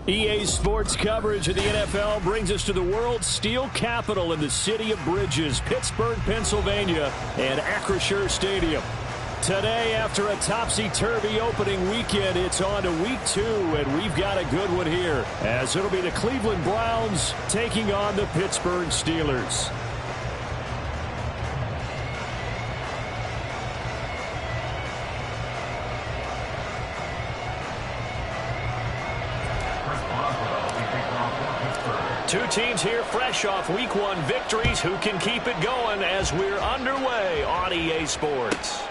EA Sports coverage of the NFL brings us to the world's steel capital in the city of Bridges, Pittsburgh, Pennsylvania, and Acrisure Stadium. Today, after a topsy-turvy opening weekend, it's on to week 2, and we've got a good one here, as it'll be the Cleveland Browns taking on the Pittsburgh Steelers. Two teams here fresh off Week 1 victories. Who can keep it going as we're underway on EA Sports?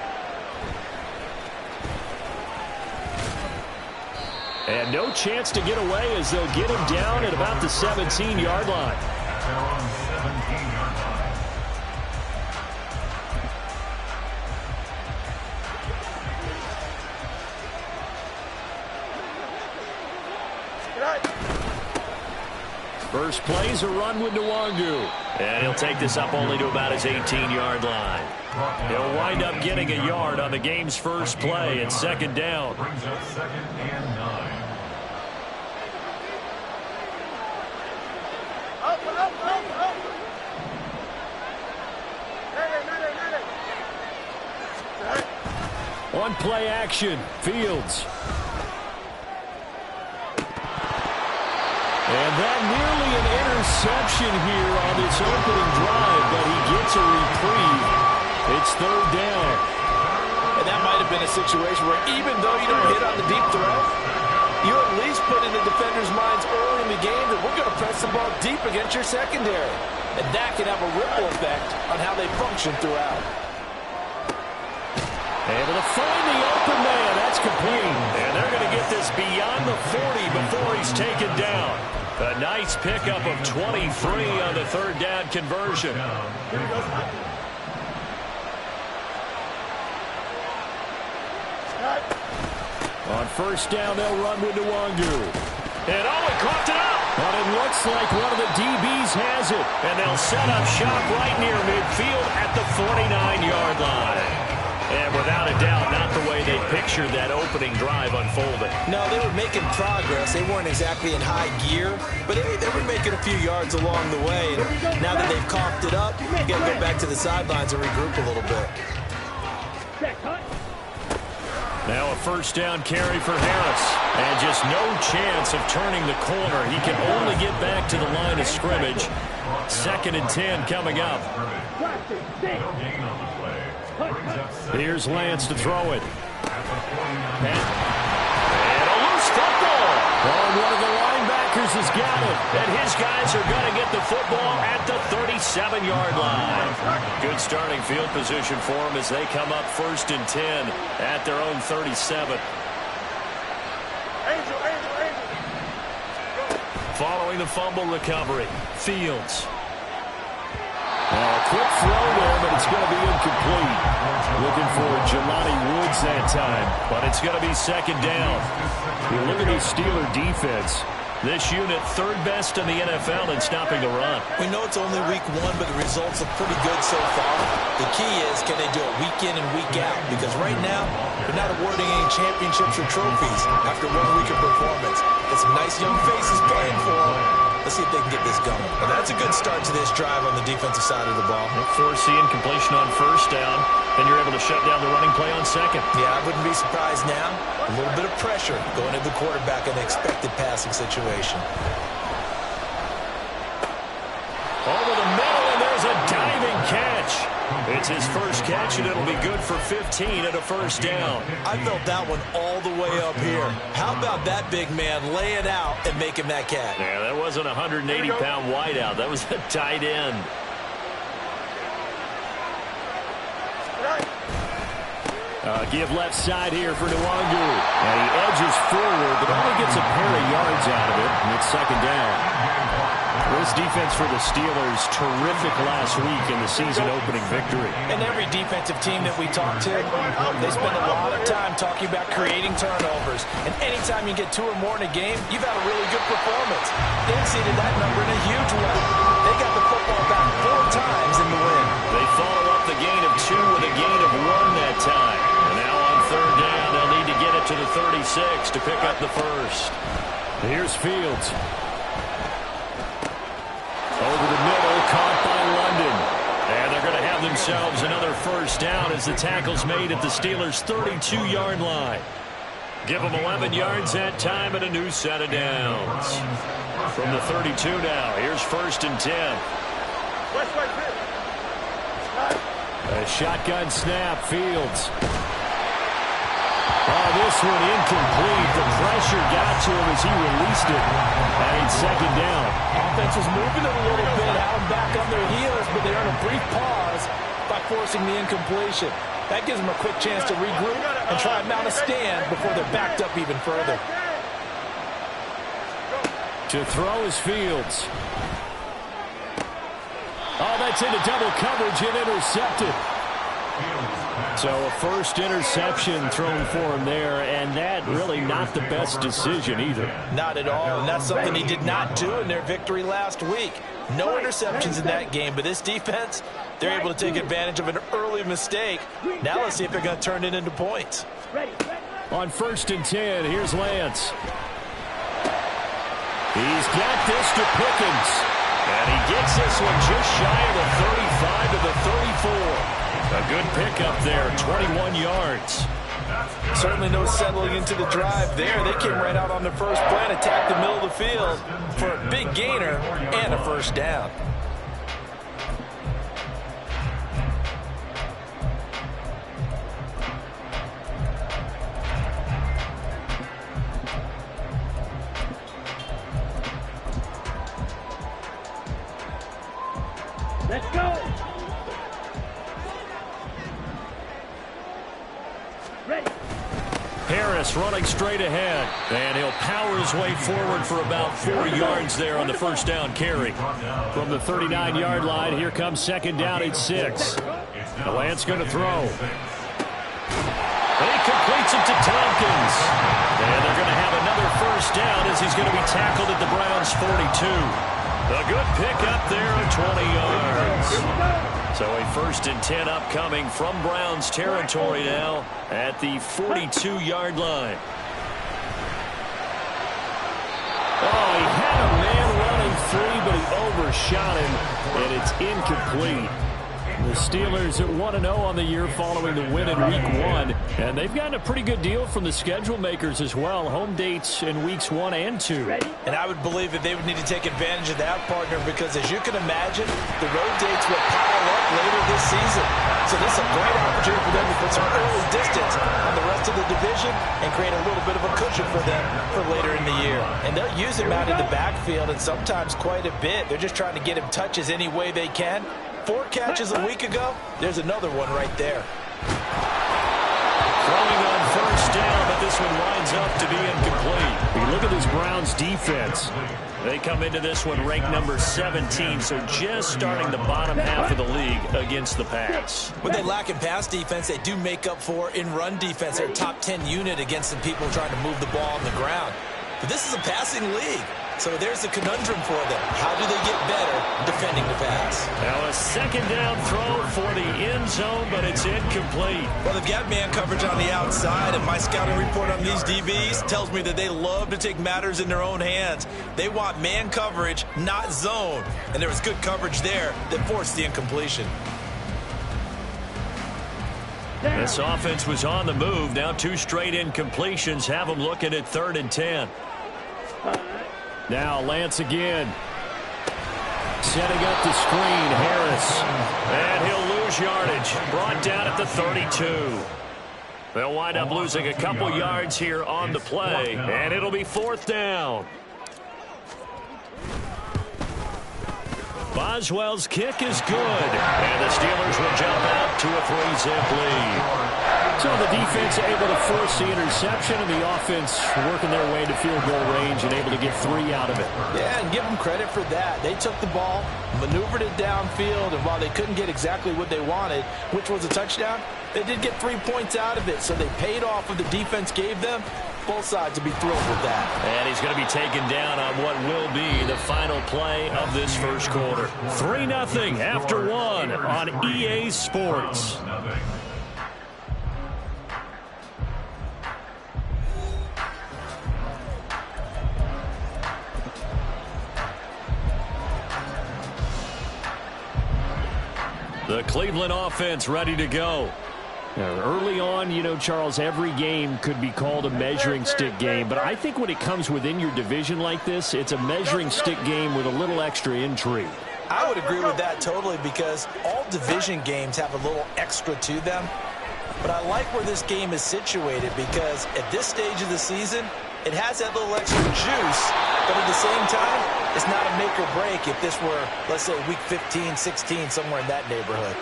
And no chance to get away as they'll get him down at about the 17-yard line. First play's a run with Nwangu. And he'll take this up only to about his 18-yard line. He'll wind up getting a yard on the game's first play at second down. Brings up 2nd and 9. On play action, Fields. And that nearly an interception here on this opening drive, but he gets a reprieve. It's third down. And that might have been a situation where even though you don't hit on the deep throw, you at least put in the defenders' minds early in the game that we're going to press the ball deep against your secondary. And that can have a ripple effect on how they function throughout. Able to find the open man. That's complete. And they're going to get this beyond the 40 before he's taken down. A nice pickup of 23 on the third down conversion. On first down, they'll run with Nwangu. And he caught it up. But it looks like one of the DBs has it. And they'll set up shop right near midfield at the 49-yard line. And without a doubt, not the way they pictured that opening drive unfolding. No, they were making progress. They weren't exactly in high gear, but they were making a few yards along the way. And now that they've coughed it up, you got to go back to the sidelines and regroup a little bit. Now a first down carry for Harris. And just no chance of turning the corner. He can only get back to the line of scrimmage. 2nd and 10 coming up. Here's Lance to throw it. And a loose football. Oh, one of the linebackers has got it. And his guys are going to get the football at the 37-yard line. Good starting field position for them as they come up 1st and 10 at their own 37. Following the fumble recovery, Fields. A quick throw there, but it's going to be incomplete. Looking for Jelani Woods that time, but it's going to be second down. You look at the Steeler defense. This unit, 3rd best in the NFL in stopping the run. We know it's only week 1, but the results look pretty good so far. The key is, can they do it week in and week out? Because right now, they're not awarding any championships or trophies after 1 week of performance. Got some nice young faces playing for them. Let's see if they can get this going. Well, that's a good start to this drive on the defensive side of the ball. Foreseeing completion on first down, then you're able to shut down the running play on second. Yeah, I wouldn't be surprised now. A little bit of pressure going to the quarterback in the expected passing situation. Over the middle, and there's a diving catch. It's his first catch, and it'll be good for 15 at a first down. I felt that one all the way up here. How about that big man laying out and making that catch? Yeah, that wasn't a 180-pound wideout. That was a tight end. Give left side here for Nwangu. And he edges forward, but only gets a pair of yards out of it, and it's second down. This defense for the Steelers, terrific last week in the season-opening victory. And every defensive team that we talk to, they spend a lot of time talking about creating turnovers. And anytime you get 2 or more in a game, you've had a really good performance. They exceeded that number in a huge way. They got the football back 4 times in the win. They follow up the gain of 2 with a gain of 1 that time. And now on third down, they'll need to get it to the 36 to pick up the first. Here's Fields. Over the middle, caught by London. And they're going to have themselves another first down as the tackle's made at the Steelers' 32-yard line. Give them 11 yards that time and a new set of downs. From the 32 now, here's 1st and 10. A shotgun snap, Fields. Oh, this one incomplete. The pressure got to him as he released it. And it's 2nd down. Offense was moving it a little bit, had them back on their heels, but they earned a brief pause by forcing the incompletion. That gives them a quick chance to regroup and try and mount a stand before they're backed up even further. To throw is Fields. Oh, that's into double coverage and intercepted. So a first interception thrown for him there, and that really not the best decision either. Not at all, and that's something he did not do in their victory last week. No interceptions in that game, but this defense, they're able to take advantage of an early mistake. Now let's see if they're going to turn it into points. On 1st and 10, here's Lance. He's got this to Pickens. And he gets this one just shy of the 35 to the 34. A good pickup there, 21 yards. Certainly no settling into the drive there. They came right out on the first play and attacked the middle of the field for a big gainer and a first down. Let's go. Ready. Harris running straight ahead, and he'll power his way forward for about 4 yards there on the first down carry. From the 39-yard line, here comes 2nd down at 6. Lance going to throw. He completes it to Tompkins. And they're going to have another first down as he's going to be tackled at the Browns' 42. A good pickup there of 20 yards. So a 1st and 10 upcoming from Browns territory now at the 42-yard line. Oh, he had a man running free, but he overshot him, and it's incomplete. The Steelers at 1-0 on the year following the win in Week 1. And they've gotten a pretty good deal from the schedule makers as well. Home dates in Weeks 1 and 2. And I would believe that they would need to take advantage of that, partner, because as you can imagine, the road dates will pile up later this season. So this is a great opportunity for them to put some early distance on the rest of the division and create a little bit of a cushion for them for later in the year. And they'll use him out in the backfield and sometimes quite a bit. They're just trying to get him touches any way they can. 4 catches a week ago, there's another one right there. Throwing on first down, but this one winds up to be incomplete. You look at this Browns defense. They come into this one ranked number 17, so just starting the bottom half of the league against the pass. When they lack in pass defense, they do make up for in run defense. They're a top 10 unit against the people trying to move the ball on the ground. But this is a passing league. So there's the conundrum for them. How do they get better defending the pass? Now a 2nd down throw for the end zone, but it's incomplete. Well, they've got man coverage on the outside, and my scouting report on these DBs tells me that they love to take matters in their own hands. They want man coverage, not zone. And there was good coverage there that forced the incompletion. This offense was on the move. Now 2 straight incompletions have them looking at 3rd and 10. Now Lance again. Setting up the screen, Harris. And he'll lose yardage. Brought down at the 32. They'll wind up losing a couple yards here on the play. And it'll be 4th down. Boswell's kick is good. And the Steelers will jump out to a 3-zip lead. So the defense able to force the interception, and the offense working their way to field goal range and able to get 3 out of it. Yeah, and give them credit for that. They took the ball, maneuvered it downfield, and while they couldn't get exactly what they wanted, which was a touchdown, they did get 3 points out of it. So they paid off what the defense gave them. Both sides will be thrilled with that. And he's going to be taken down on what will be the final play of this first quarter. 3-0 after 1 on EA Sports. The Cleveland offense ready to go. Now, early on, you know, Charles, every game could be called a measuring stick game. But I think when it comes within your division like this, it's a measuring stick game with a little extra intrigue. I would agree with that totally because all division games have a little extra to them. But I like where this game is situated because at this stage of the season, it has that little extra juice. But at the same time, it's not a make or break if this were, let's say, week 15, 16, somewhere in that neighborhood.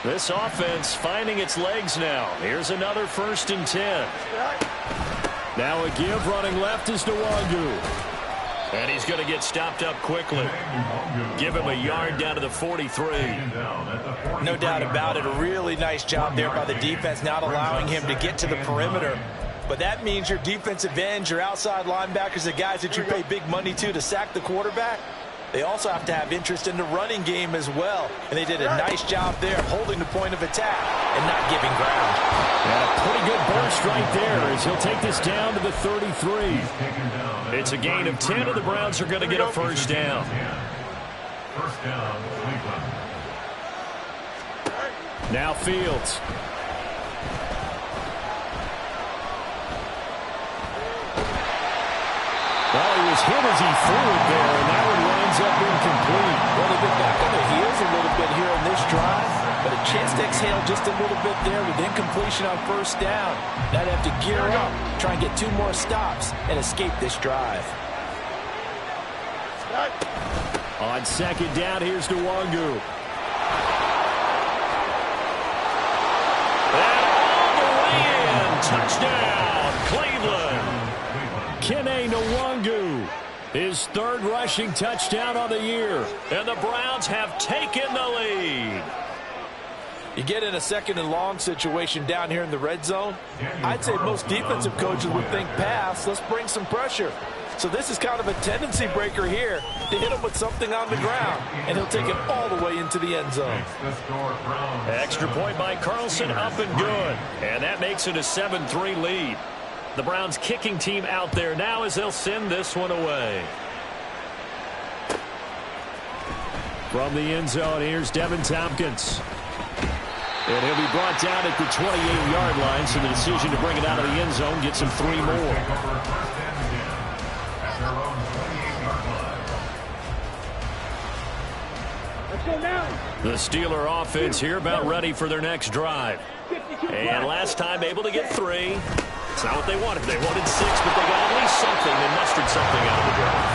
This offense finding its legs now. Here's another 1st and 10. Now a give running left is Nwangu. And he's going to get stopped up quickly. Give him a yard down to the 43. No doubt about it. A really nice job there by the defense, not allowing him to get to the perimeter. But that means your defensive ends, your outside linebackers, the guys that you pay big money to sack the quarterback, they also have to have interest in the running game as well. And they did a nice job there of holding the point of attack and not giving ground. And a pretty good burst right there as he'll take this down to the 33. It's a gain of 10, and the Browns are going to get a 1st down. First down, Cleveland. Now Fields. Well, he was hit as he threw it there, and that one winds up incomplete. Well, they've been back on their heels a little bit here on this drive, but a chance to exhale just a little bit there with incompletion on 1st down. Now they have to gear up, try and get 2 more stops, and escape this drive. On 2nd down, here's Nwangu. And all the way in. Touchdown, Cleveland. Kene Nwangu, his 3rd rushing touchdown on the year. And the Browns have taken the lead. You get in a 2nd and long situation down here in the red zone. I'd say most defensive coaches would think pass. Let's bring some pressure. So this is kind of a tendency breaker here to hit him with something on the ground. And he'll take it all the way into the end zone. Extra point by Carlson, up and good. And that makes it a 7-3 lead. The Browns kicking team out there now as they'll send this one away. From the end zone, here's Devin Tompkins. And he'll be brought down at the 28-yard line, so the decision to bring it out of the end zone gets him 3 more. Let's go now. The Steeler offense here about ready for their next drive. And last time able to get 3. It's not what they wanted. They wanted 6, but they got at least something. They mustered something out of the drive.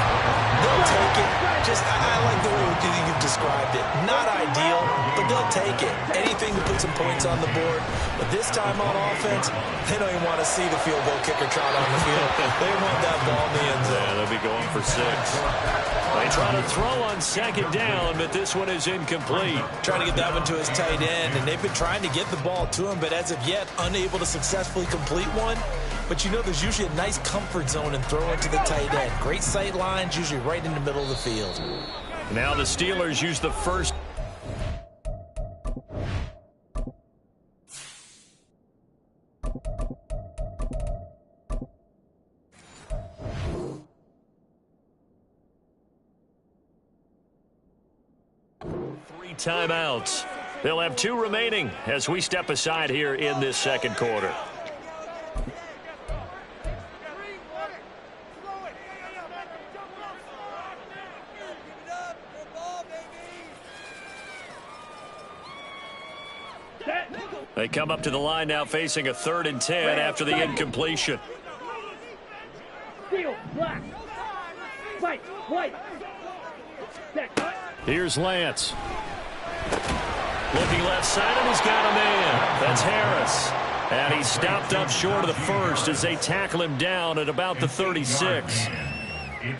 They'll take it. I like the way you've described it. Not ideal, but they'll take it. Anything to put some points on the board. But this time on offense, they don't even want to see the field goal kicker trot on the field. They want that ball in the end zone. Yeah, they'll be going for 6. They try to throw on 2nd down, but this one is incomplete. Trying to get that one to his tight end, and they've been trying to get the ball to him, but as of yet, unable to successfully complete one. But you know there's usually a nice comfort zone in throwing to the tight end. Great sight lines, usually right in the middle of the field. Now the Steelers use the first. Three timeouts. They'll have 2 remaining as we step aside here in this 2nd quarter. They come up to the line now facing a 3rd and 10 after the incompletion. Steel, black. White, white. Here's Lance. Looking left side, and he's got a man. That's Harris. And he's stopped up short of the 1st as they tackle him down at about the 36.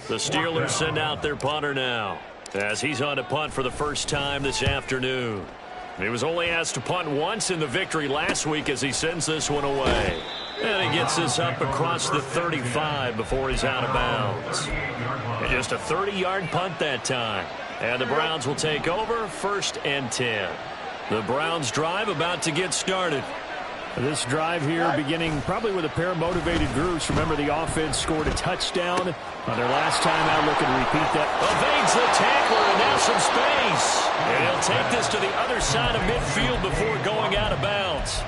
The Steelers send out their punter now as he's on to punt for the first time this afternoon. He was only asked to punt once in the victory last week as he sends this one away. And he gets this up across the 35 before he's out of bounds. And just a 30-yard punt that time. And the Browns will take over 1st and 10. The Browns drive about to get started. This drive here beginning probably with a pair of motivated groups. Remember, the offense scored a touchdown on their last time out. Looking to repeat that. Evades the tackler, and now some space. And he'll take this to the other side of midfield before going out of bounds.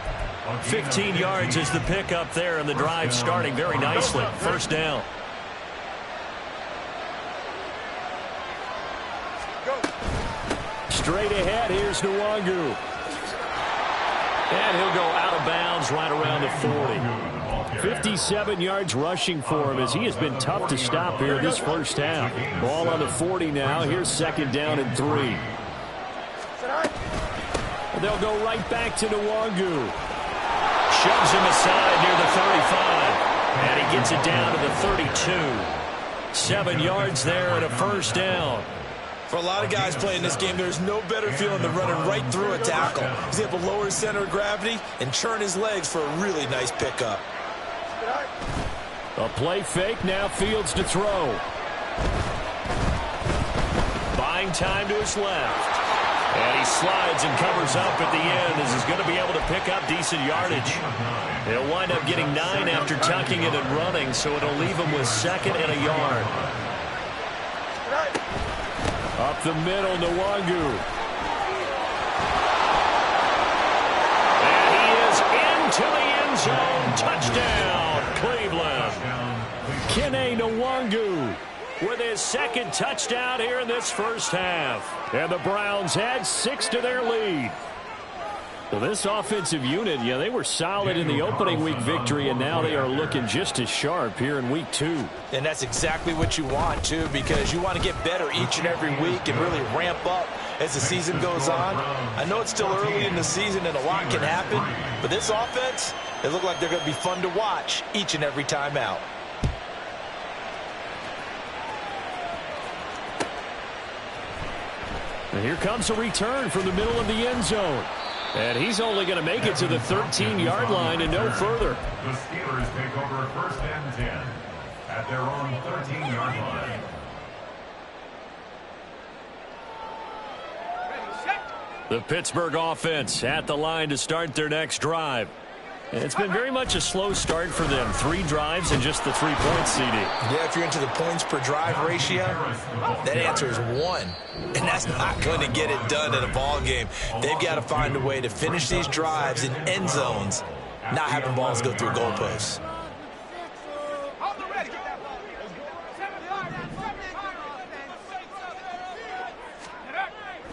15 yards is the pickup there, and the drive starting very nicely. First down. Straight ahead, here's Nwangu. And he'll go out of bounds right around the 40. 57 yards rushing for him as he has been tough to stop here this first half. Ball on the 40 now. Here's second down and 3. And they'll go right back to Nwangu. Shoves him aside near the 35. And he gets it down to the 32. 7 yards there and a first down. For a lot of guys playing this game, there's no better feeling than running right through a tackle. He's able to lower his center of gravity and churn his legs for a really nice pickup. A play fake, now Fields to throw. Buying time to his left. And he slides and covers up at the end as he's going to be able to pick up decent yardage. He'll wind up getting 9 after tucking it and running, so it'll leave him with second and a yard. Up the middle, Nwangu. And he is into the end zone. Touchdown, Cleveland. Kene Nwangu with his second touchdown here in this first half. And the Browns add 6 to their lead. Well, this offensive unit, yeah, they were solid in the opening week victory, and now they are looking just as sharp here in week 2. And that's exactly what you want, too, because you want to get better each and every week and really ramp up as the season goes on. I know it's still early in the season and a lot can happen, but this offense, they look like they're going to be fun to watch each and every time out. And here comes a return from the middle of the end zone. And he's only going to make it to the 13-yard line and no further. The Steelers take over first and 10 at their own 13-yard line. The Pittsburgh offense at the line to start their next drive. And it's been very much a slow start for them. 3 drives and just the 3 points, CD. Yeah, if you're into the points per drive ratio, that answer is 1. And that's not going to get it done in a ball game. They've got to find a way to finish these drives in end zones, not having balls go through goalposts.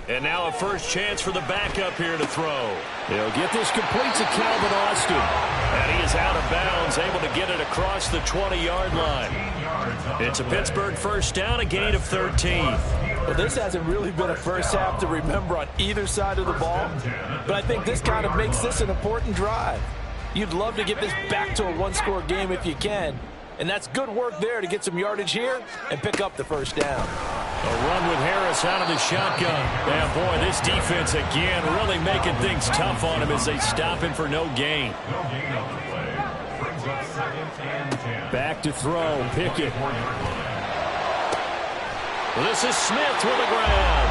And now a first chance for the backup here to throw. They'll get this complete to Calvin Austin. And he is out of bounds, able to get it across the 20-yard line. It's a Pittsburgh first down, a gain of 13. Well, this hasn't really been a first half to remember on either side of the ball, but I think this kind of makes this an important drive. You'd love to get this back to a one-score game if you can, and that's good work there to get some yardage here and pick up the first down. A run with Harris out of the shotgun. And boy, this defense again really making things tough on him as they stop him for no gain. Back to throw, Pickett. This is Smith with the ground.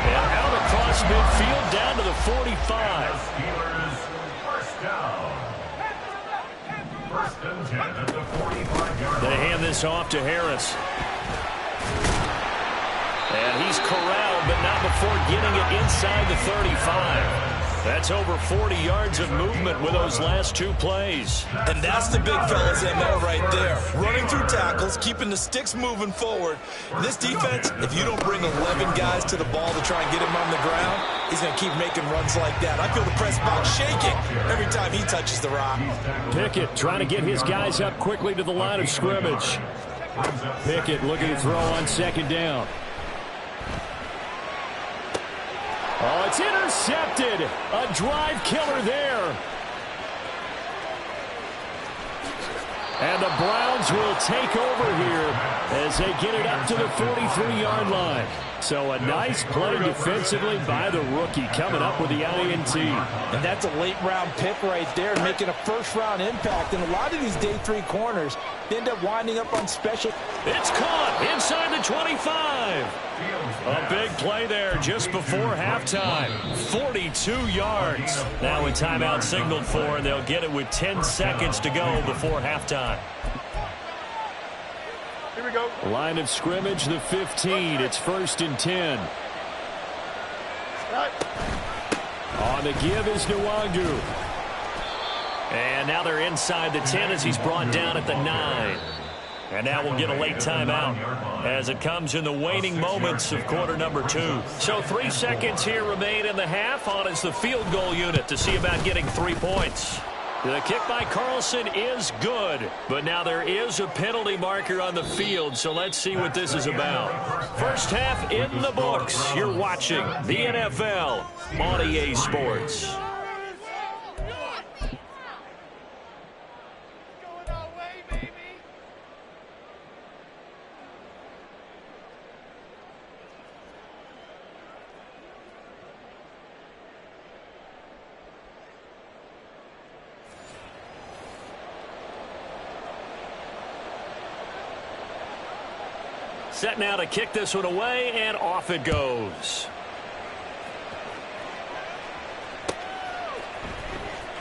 And out across midfield down to the 45. Steelers first down. First and 10 at the 45-yard line. They hand this off to Harris. And he's corralled, but not before getting it inside the 35. That's over 40 yards of movement with those last 2 plays. And that's the big fella's MO right there. Running through tackles, keeping the sticks moving forward. This defense, if you don't bring 11 guys to the ball to try and get him on the ground, he's going to keep making runs like that. I feel the press box shaking every time he touches the rock. Pickett trying to get his guys up quickly to the line of scrimmage. Pickett looking to throw on second down. Oh, it's intercepted. A drive killer there. And the Browns will take over here as they get it up to the 43-yard line. So a nice play defensively by the rookie, coming up with the INT. And that's a late-round pick right there, making a first-round impact. And a lot of these day 3 corners end up winding up on special. It's caught inside the 25. A big play there just before halftime. 42 yards. Now a timeout signaled for, and they'll get it with 10 seconds to go before halftime. Here we go. Line of scrimmage, the 15. It's 1st and 10. On the give is Nwangu. And now they're inside the 10 as he's brought down at the 9. And now we'll get a late timeout as it comes in the waning moments of quarter number 2. So 3 seconds here remain in the half. On is the field goal unit to see about getting 3 points. The kick by Carlson is good, but now there is a penalty marker on the field, so let's see what this is about. First half in the books. You're watching the NFL on EA Sports. Set now to kick this one away, and off it goes.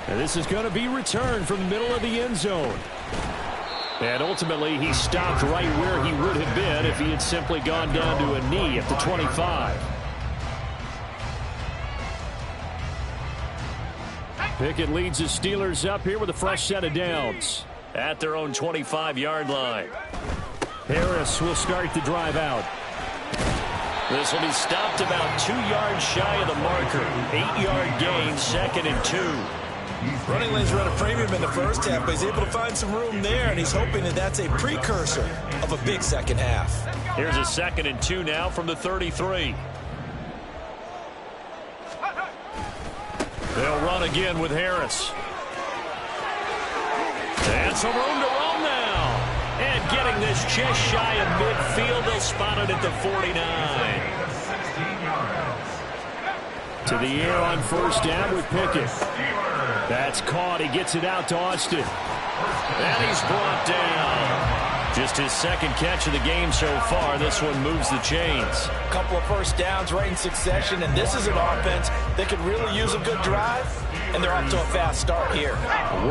And this is going to be returned from the middle of the end zone. And ultimately, he stopped right where he would have been if he had simply gone down to a knee at the 25. Pickett leads the Steelers up here with a fresh set of downs. At their own 25-yard line. Harris will start the drive out. This will be stopped about 2 yards shy of the marker. 8-yard gain, 2nd and 2. Running lanes run a premium in the first half, but he's able to find some room there, and he's hoping that that's a precursor of a big second half. Here's a 2nd and 2 now from the 33. They'll run again with Harris. And some room to roam now. And getting this just shy of midfield, they'll spot it at the 49. To the air on first down with Pickett. That's caught. He gets it out to Austin. And he's brought down. Just his 2nd catch of the game so far. This one moves the chains. A couple of first downs right in succession, and this is an offense that could really use a good drive, and they're off to a fast start here.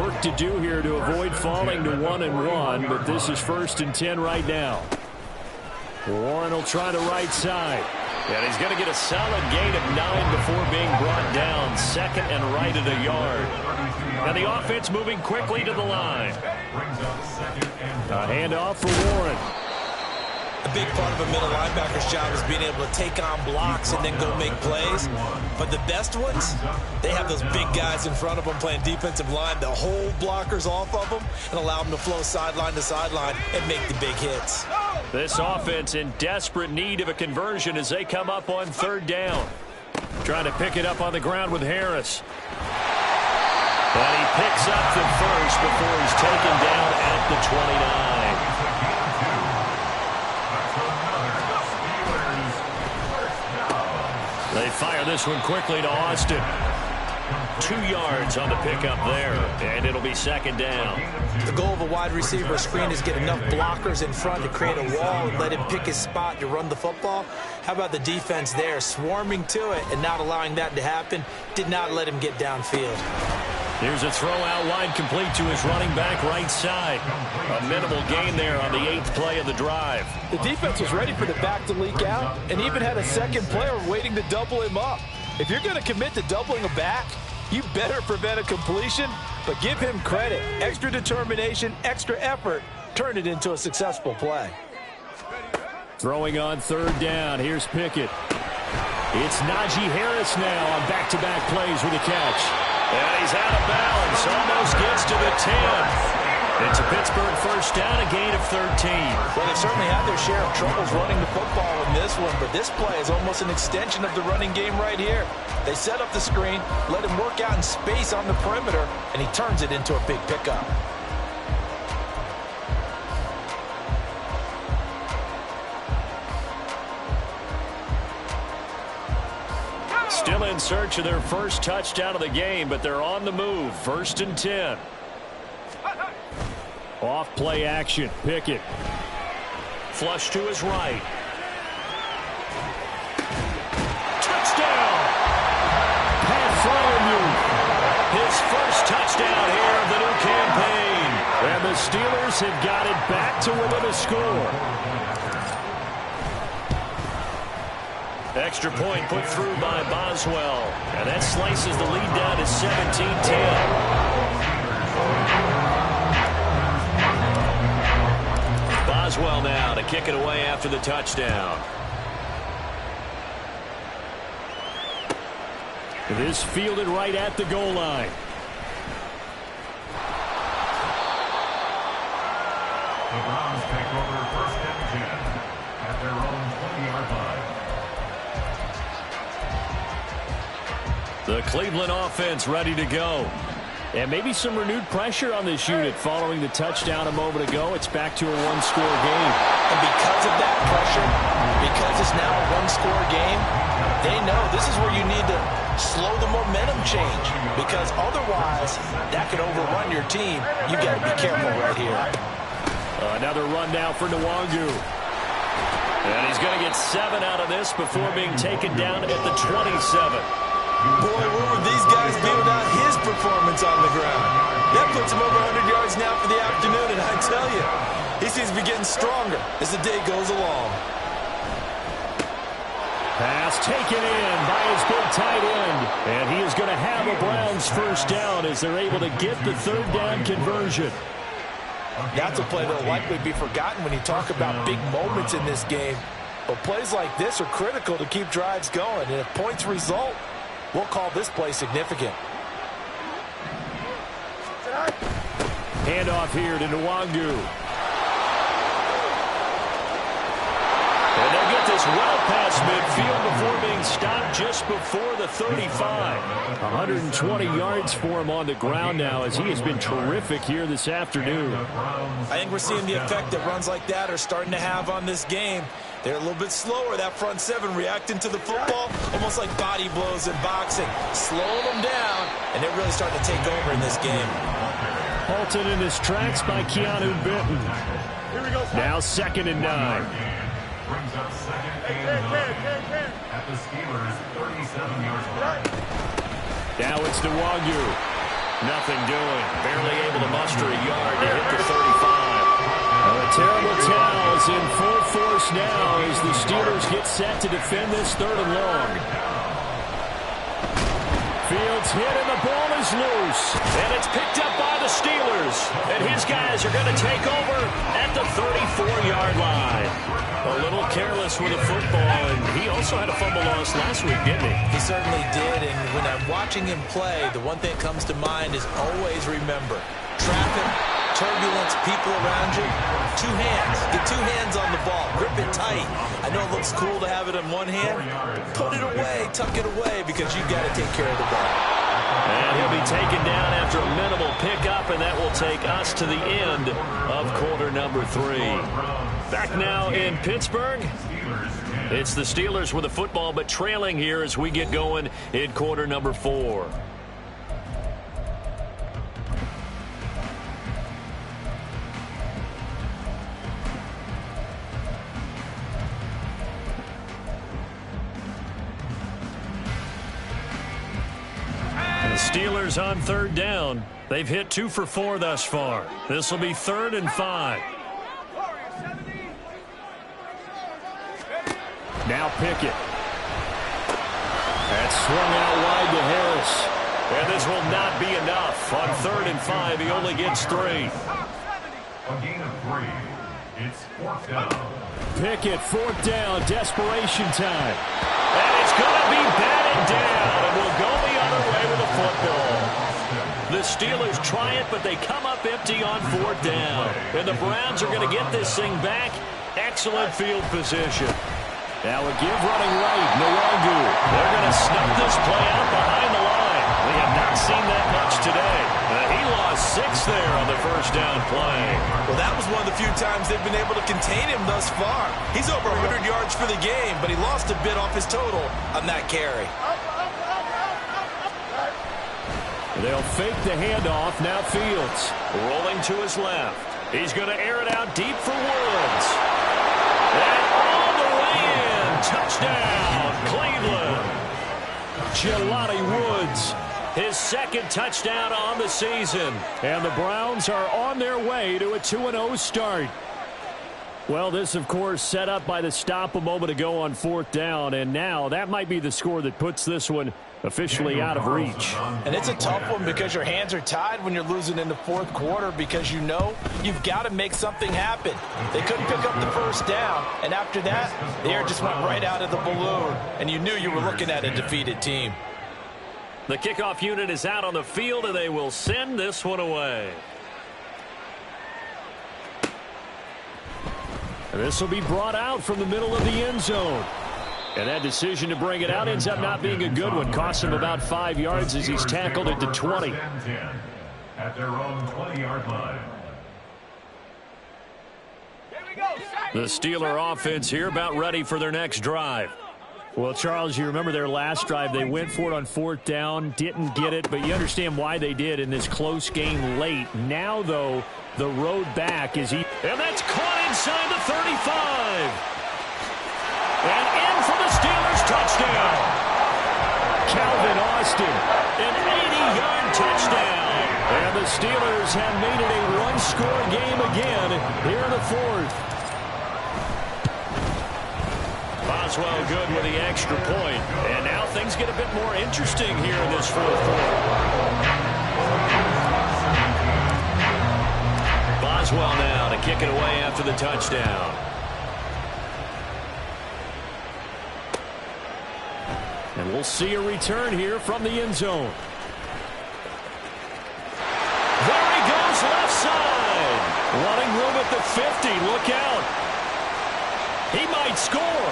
Work to do here to avoid falling to 1-1, but this is 1st and 10 right now. Warren will try the right side. And he's going to get a solid gain of 9 before being brought down. 2nd and right at a yard. And the offense moving quickly to the line. A handoff for Warren. A big part of a middle linebacker's job is being able to take on blocks and then go make plays. But the best ones, they have those big guys in front of them playing defensive line that hold blockers off of them and allow them to flow sideline to sideline and make the big hits. This offense in desperate need of a conversion as they come up on 3rd down. Trying to pick it up on the ground with Harris. And he picks up the first before he's taken down at the 29. They fire this one quickly to Austin. 2 yards on the pickup there, and it'll be 2nd down. The goal of a wide receiver screen is get enough blockers in front to create a wall and let him pick his spot to run the football. How about the defense there, swarming to it and not allowing that to happen? Did not let him get downfield. Here's a throw out wide, complete to his running back right side. A minimal gain there on the 8th play of the drive. The defense was ready for the back to leak out and even had a second player waiting to double him up. If you're going to commit to doubling a back, you better prevent a completion, but give him credit. Extra determination, extra effort, turn it into a successful play. Throwing on 3rd down. Here's Pickett. It's Najee Harris now on back-to-back plays with a catch. And he's out of bounds. Almost gets to the 10. It's a Pittsburgh first down, a gain of 13. Well, they certainly had their share of troubles running the football in this one, but this play is almost an extension of the running game right here. They set up the screen, let him work out in space on the perimeter, and he turns it into a big pickup. Still in search of their first touchdown of the game, but they're on the move. 1st and 10. Off play action. Pickett. Flush to his right. Touchdown! Pat Fryermuth. His first touchdown here of the new campaign. And the Steelers have got it back to within a score. Extra point put through by Boswell. And that slices the lead down to 17-10. Boswell now to kick it away after the touchdown. This fielded right at the goal line. The Browns take over 1st and 10 at their own 20-yard line. The Cleveland offense ready to go. And maybe some renewed pressure on this unit following the touchdown a moment ago. It's back to a one-score game. And because of that pressure, because it's now a one-score game, they know this is where you need to slow the momentum change. Because otherwise, that could overrun your team. You got to be careful right here. Another run now for Nwangu. And he's going to get 7 out of this before being taken down at the 27. Boy, where would these guys be without his performance on the ground? That puts him over 100 yards now for the afternoon, and I tell you, he seems to be getting stronger as the day goes along. Pass taken in by his big tight end. And he is going to have a Browns first down as they're able to get the 3rd down conversion. That's a play that will likely be forgotten when you talk about big moments in this game. But plays like this are critical to keep drives going. And if points result, we'll call this play significant. Handoff here to Nwangu. And they'll get this well past midfield before being stopped just before the 35. 120 yards for him on the ground now as he has been terrific here this afternoon. I think we're seeing the effect that runs like that are starting to have on this game. They're a little bit slower, that front 7 reacting to the football, almost like body blows in boxing, slowing them down, and they're really starting to take over in this game. Halted in his tracks by Keanu Benton. Now 2nd and 9. Brings up 2nd and 9 at the Steelers' 37-yard line. Now it's Nwangu. Nothing doing. Barely able to muster a yard to hit the 35. A terrible towel is in full force now as the Steelers get set to defend this 3rd and long. Fields hit and the ball is loose. And it's picked up by the Steelers. And his guys are going to take over at the 34-yard line. A little careless with the football, and he also had a fumble loss last week, didn't he? He certainly did, and when I'm watching him play, the one thing that comes to mind is always remember, traffic, turbulence, people around you, 2 hands. Get 2 hands on the ball. Grip it tight. I know it looks cool to have it in one hand. Put it away, tuck it away, because you've got to take care of the ball. And he'll be taken down after a minimal pickup, and that will take us to the end of quarter number 3. Back now in Pittsburgh. It's the Steelers with the football, but trailing here as we get going in quarter number 4. The Steelers on 3rd down. They've hit 2 for 4 thus far. This will be 3rd and 5. Now Pickett. That's swung out wide to Harris. And this will not be enough. On 3rd and 5, he only gets 3. A gain of 3. It's 4th down. Pickett, 4th down, desperation time. And it's going to be batted down, and we'll go the other way with the football. The Steelers try it, but they come up empty on 4th down. And the Browns are going to get this thing back. Excellent field position. Now a give running right, Nwangu. They're going to snuff this play out behind the line. We have not seen that much today. He lost 6 there on the 1st down play. Well, that was one of the few times they've been able to contain him thus far. He's over 100 yards for the game, but he lost a bit off his total on that carry. They'll fake the handoff. Now Fields. Rolling to his left. He's going to air it out deep for Woods. And all the way in. Touchdown, Cleveland. Jelani Woods. His second touchdown on the season. And the Browns are on their way to a 2-0 start. Well, this, of course, set up by the stop a moment ago on 4th down. And now that might be the score that puts this one officially out of reach. And it's a tough one because your hands are tied when you're losing in the 4th quarter because you know you've got to make something happen. They couldn't pick up the first down, and after that, the air just went right out of the balloon, and you knew you were looking at a defeated team. The kickoff unit is out on the field, and they will send this one away. And this will be brought out from the middle of the end zone. And that decision to bring it out ends up not being a good one. Cost him about 5 yards as he's tackled at the 20. At their own 20-yard line. The Steeler offense here about ready for their next drive. Well, Charles, you remember their last drive. They went for it on 4th down, didn't get it, but you understand why they did in this close game late. Now, though, the road back is easy. And that's caught inside the 35. And in for the Steelers touchdown. Calvin Austin. An 80-yard touchdown. And the Steelers have made it a one-score game again here in the 4th. Boswell good with the extra point. And now things get a bit more interesting here in this 4th quarter. Boswell now to kick it away after the touchdown. And we'll see a return here from the end zone. There he goes left side. Wanting room at the 50. Look out. He might score.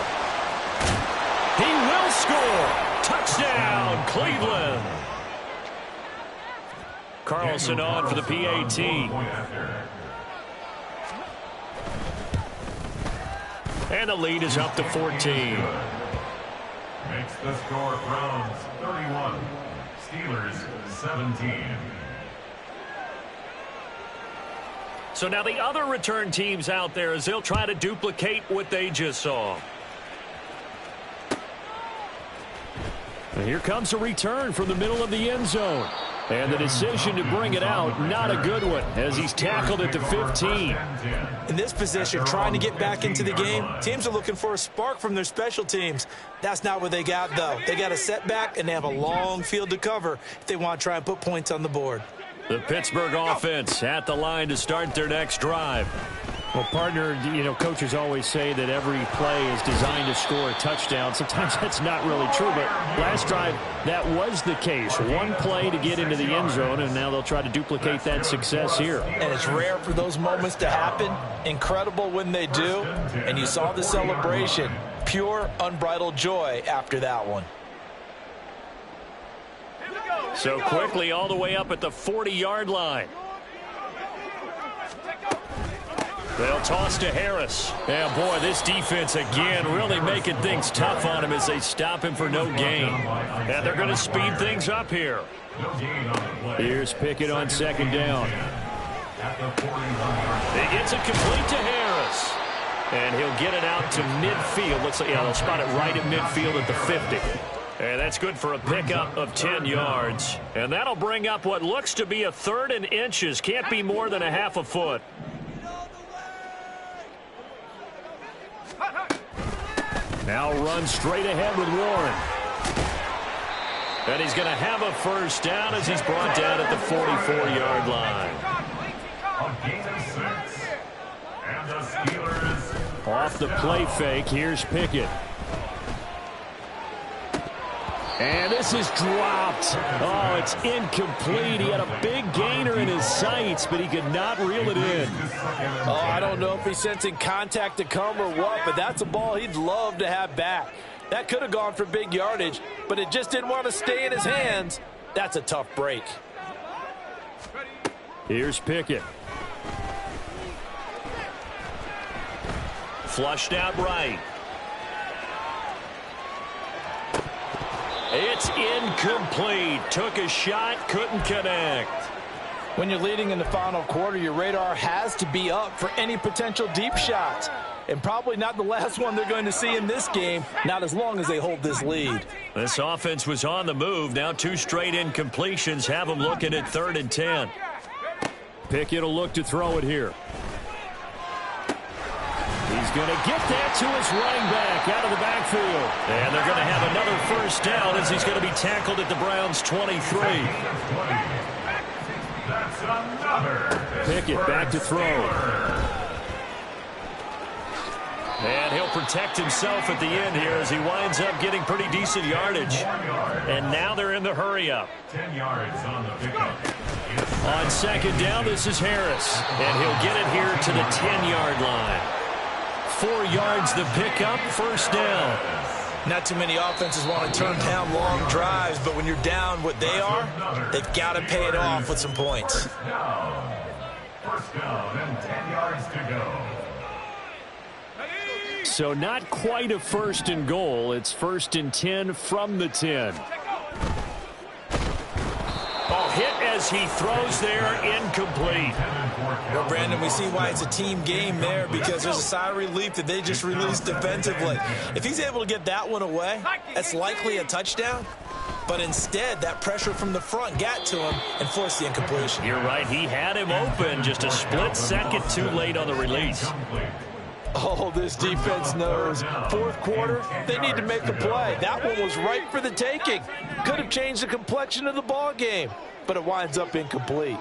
He will score. Touchdown, Cleveland. Carlson on for the PAT. And the lead is up to 14. Makes the score Browns 31, Steelers 17. So now the other return teams out there as they'll try to duplicate what they just saw. And here comes a return from the middle of the end zone. And the decision to bring it out, not a good one, as he's tackled at the 15. In this position, trying to get back into the game, teams are looking for a spark from their special teams. That's not what they got, though. They got a setback, and they have a long field to cover if they want to try and put points on the board. The Pittsburgh offense at the line to start their next drive. Well, partner, you know, coaches always say that every play is designed to score a touchdown. Sometimes that's not really true, but last drive, that was the case. One play to get into the end zone, and now they'll try to duplicate that success here. And it's rare for those moments to happen. Incredible when they do. And you saw the celebration. Pure, unbridled joy after that one. So quickly all the way up at the 40-yard line. They'll toss to Harris. Yeah, boy, this defense again really making things tough on him as they stop him for no gain. And they're going to speed things up here. Here's Pickett on 2nd down. He gets it complete to Harris. And he'll get it out to midfield. Looks like, yeah, they'll spot it right at midfield at the 50. And that's good for a pickup of 10 yards. And that'll bring up what looks to be a 3rd and inches. Can't be more than a half a foot. Now run straight ahead with Warren. And he's going to have a first down as he's brought down at the 44-yard line. A gain of 6. And the Steelers Off the play fake, here's Pickett. And this is dropped. Oh, it's incomplete. He had a big gainer in his sights, but he could not reel it in. Oh, I don't know if he's sensing contact to come or what, but that's a ball he'd love to have back. That could have gone for big yardage, but it just didn't want to stay in his hands. That's a tough break. Here's Pickett. Flushed out right. It's incomplete. Took a shot, couldn't connect. When you're leading in the final quarter, your radar has to be up for any potential deep shots. And probably not the last one they're going to see in this game, not as long as they hold this lead. This offense was on the move. Now 2 straight incompletions have them looking at 3rd and 10. Pickett will look to throw it here. He's going to get that to his running back out of the backfield. And they're going to have another first down as he's going to be tackled at the Browns' 23. That's another. Pickett back to throw. And he'll protect himself at the end here as he winds up getting pretty decent yardage. And now they're in the hurry-up. 10 yards on the pickup. On 2nd down, this is Harris. And he'll get it here to the 10-yard line. 4 yards the pickup, first down. Not too many offenses want to turn down long drives, but when you're down what they are, they've got to pay it off with some points. First down and 10 yards to go. So not quite a 1st and goal. It's 1st and 10 from the 10. Oh, hit as he throws there, incomplete. Well, Brandon, we see why it's a team game there because there's a sigh of relief that they just released defensively. If he's able to get that one away, that's likely a touchdown. But instead, that pressure from the front got to him and forced the incompletion. You're right. He had him open, just a split second too late on the release. Oh, this defense knows. 4th quarter, they need to make a play. That one was right for the taking. Could have changed the complexion of the ball game, but it winds up incomplete.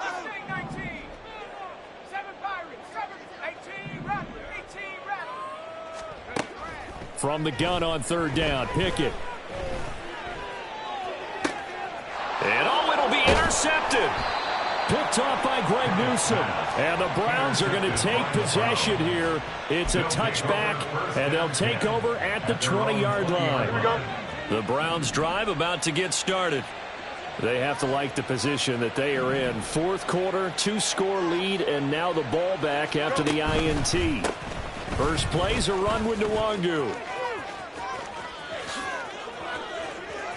From the gun on 3rd down, Pickett. And it'll be intercepted. Picked off by Greg Newsome. And the Browns are going to take possession here. It's a touchback, and they'll take over at the 20-yard line. The Browns drive about to get started. They have to like the position that they are in. 4th quarter, 2-score lead, and now the ball back after the INT. First play's a run with Nwangu.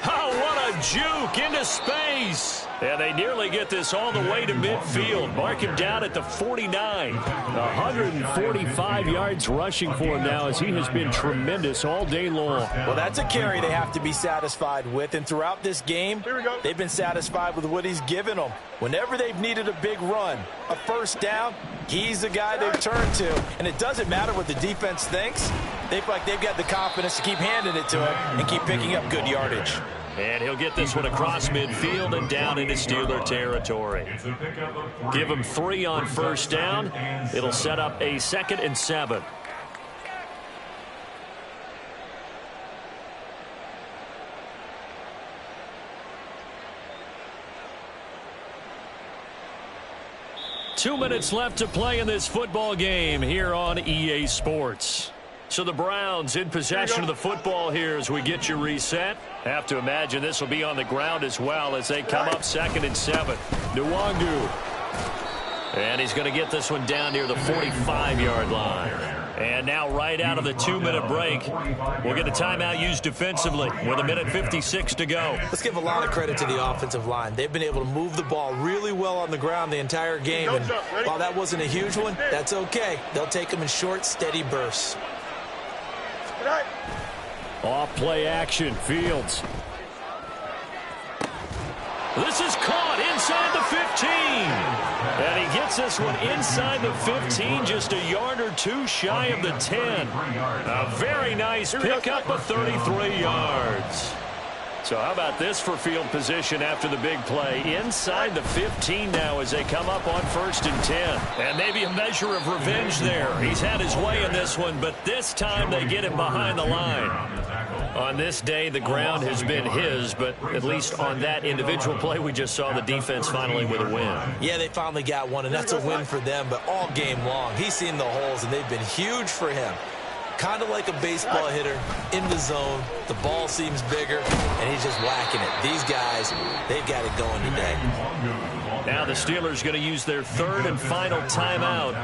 Oh, what a juke into space. And they nearly get this all the way to midfield. Mark him down at the 49. 145 yards rushing for him now as he has been tremendous all day long. Well, that's a carry they have to be satisfied with. And throughout this game, they've been satisfied with what he's given them. Whenever they've needed a big run, a first down, he's the guy they've turned to. And it doesn't matter what the defense thinks. They feel like they've got the confidence to keep handing it to him and keep picking up good yardage. And he'll get this one across midfield and down into Steeler territory. Give him 3 on first down. It'll set up a 2nd and 7. Two minutes left to play in this football game here on EA Sports. So the Browns in possession of the football here as we get you reset. Have to imagine this will be on the ground as well as they come up 2nd and 7. Nwangu. And he's going to get this one down near the 45-yard line. And now right out of the 2-minute break, we'll get a timeout used defensively with 1:56 to go. Let's give a lot of credit to the offensive line. They've been able to move the ball really well on the ground the entire game. And while that wasn't a huge one, that's okay. They'll take them in short, steady bursts. Off play action, Fields. This is caught inside the 15. And he gets this one inside the 15, just a yard or two shy of the 10. A very nice pickup of 33 yards. So how about this for field position after the big play? Inside the 15 now as they come up on 1st and 10. And maybe a measure of revenge there. He's had his way in this one, but this time they get him behind the line. On this day, the ground has been his, but at least on that individual play, we just saw the defense finally with a win. Yeah, they finally got one, and that's a win for them, but all game long, he's seen the holes, and they've been huge for him. Kind of like a baseball hitter in the zone. The ball seems bigger, and he's just whacking it. These guys, they've got it going today. Now the Steelers going to use their 3rd and final timeout.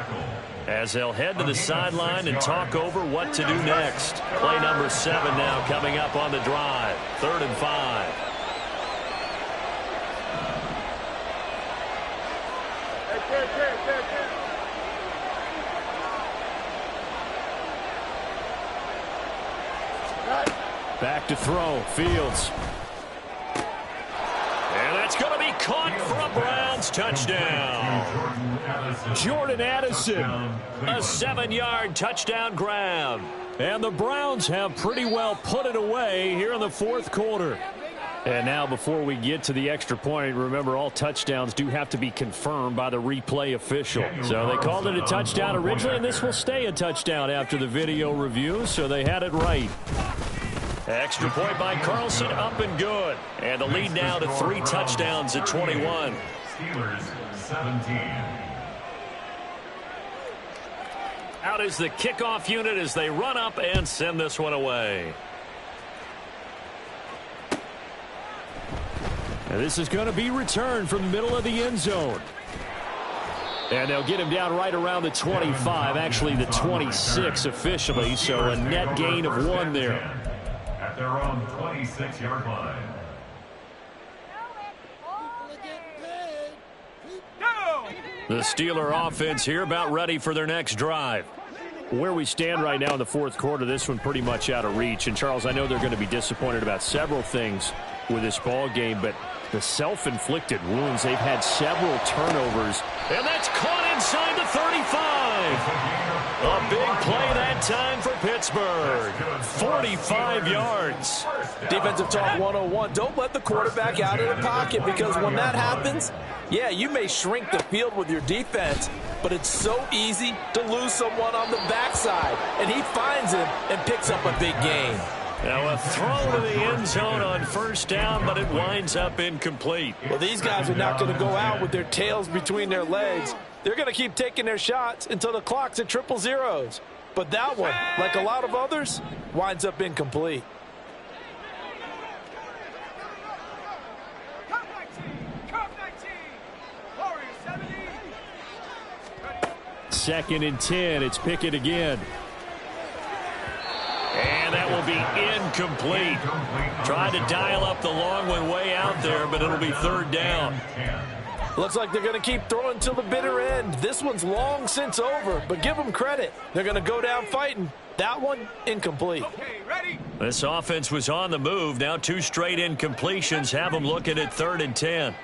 as they'll head to the sideline and talk over what to do next. Play number 7 now coming up on the drive. 3rd and 5. Back to throw. Fields. And that's going to be caught for a Browns touchdown. Jordan Addison. A 7-yard touchdown grab. And the Browns have pretty well put it away here in the 4th quarter. And now before we get to the extra point, remember all touchdowns do have to be confirmed by the replay official. So they called it a touchdown originally, and this will stay a touchdown after the video review, so they had it right. Extra point by Carlson, up and good. And the lead now to 3 touchdowns at 21. Steelers 17. Out is the kickoff unit as they run up and send this one away. And this is going to be returned from the middle of the end zone. And they'll get him down right around the 25, actually the 26 officially, so a net gain of 1 there. At their own 26-yard line. The Steeler offense here about ready for their next drive. Where we stand right now in the 4th quarter, this one pretty much out of reach. And, Charles, I know they're going to be disappointed about several things with this ball game, but the self-inflicted wounds, they've had several turnovers. And that's caught inside the 35. A big play that time for Pittsburgh. 45 yards. Defensive talk 101. Don't let the quarterback out of the pocket, because when that happens, yeah, you may shrink the field with your defense, but it's so easy to lose someone on the backside. And he finds him and picks up a big gain. Now a throw to the end zone on 1st down, but it winds up incomplete. Well, these guys are not going to go out with their tails between their legs. They're going to keep taking their shots until the clock's at 000. But that one, like a lot of others, winds up incomplete. Second and 10. It's Pickett again. And that will be incomplete. Tried to dial up the long one way out there, but it'll be 3rd down. Looks like they're going to keep throwing till the bitter end. This one's long since over, but give them credit. They're going to go down fighting. That one, incomplete. Okay, ready? This offense was on the move. Now 2 straight incompletions have them looking at 3rd and 10.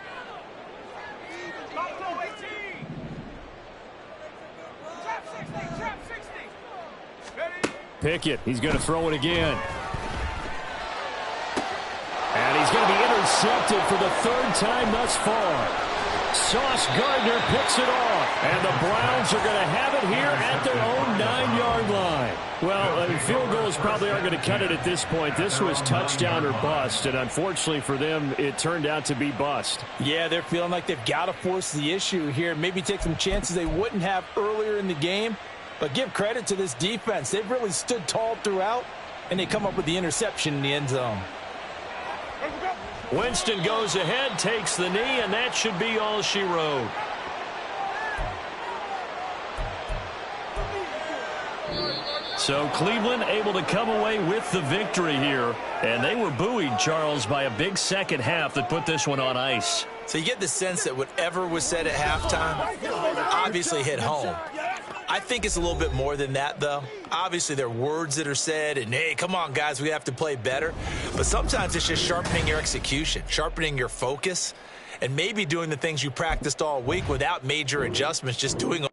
Pickett, he's going to throw it again. And he's going to be intercepted for the 3rd time thus far. Sauce Gardner picks it off. And the Browns are going to have it here at their own 9-yard line. Well, field goals probably aren't going to cut it at this point. This was touchdown or bust, and unfortunately for them, it turned out to be bust. Yeah, they're feeling like they've got to force the issue here. Maybe take some chances they wouldn't have earlier in the game. But give credit to this defense. They've really stood tall throughout, and they come up with the interception in the end zone. Winston goes ahead, takes the knee, and that should be all she wrote. So Cleveland able to come away with the victory here. And they were buoyed, Charles, by a big second half that put this one on ice. So you get the sense that whatever was said at halftime obviously hit home. I think it's a little bit more than that, though. Obviously, there are words that are said, and, hey, come on, guys, we have to play better. But sometimes it's just sharpening your execution, sharpening your focus, and maybe doing the things you practiced all week without major adjustments, just doing